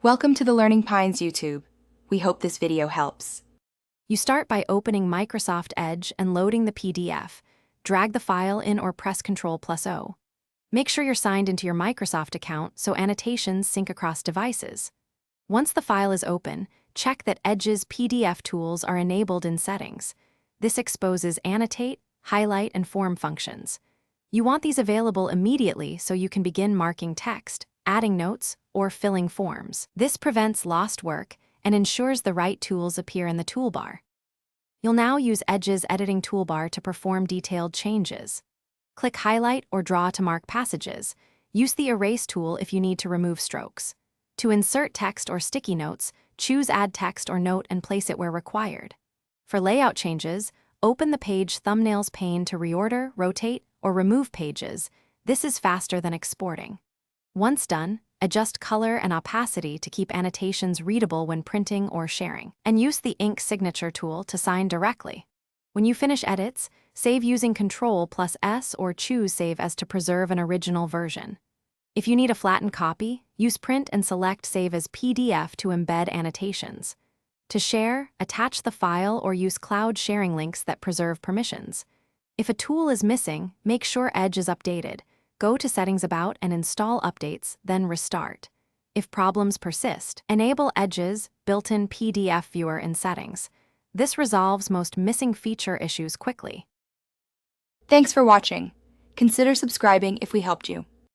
Welcome to the Learning Pines YouTube. We hope this video helps. You start by opening Microsoft Edge and loading the PDF. Drag the file in or press Ctrl+O. Make sure you're signed into your Microsoft account so annotations sync across devices. Once the file is open, check that Edge's PDF tools are enabled in Settings. This exposes Annotate, Highlight, and Form functions. You want these available immediately so you can begin marking text, adding notes, or filling forms. This prevents lost work and ensures the right tools appear in the toolbar. You'll now use Edge's editing toolbar to perform detailed changes. Click Highlight or Draw to mark passages. Use the Erase tool if you need to remove strokes. To insert text or sticky notes, choose Add Text or Note and place it where required. For layout changes, open the Page Thumbnails pane to reorder, rotate, or remove pages. This is faster than exporting. Once done, adjust color and opacity to keep annotations readable when printing or sharing, and use the Ink Signature tool to sign directly. When you finish edits, save using Ctrl+S or choose Save As to preserve an original version. If you need a flattened copy, use Print and select Save as PDF to embed annotations. To share, attach the file or use cloud sharing links that preserve permissions. If a tool is missing, make sure Edge is updated. Go to Settings About and install updates, then restart. If problems persist, enable Edge's built-in PDF viewer in Settings. This resolves most missing feature issues quickly. Thanks for watching. Consider subscribing if we helped you.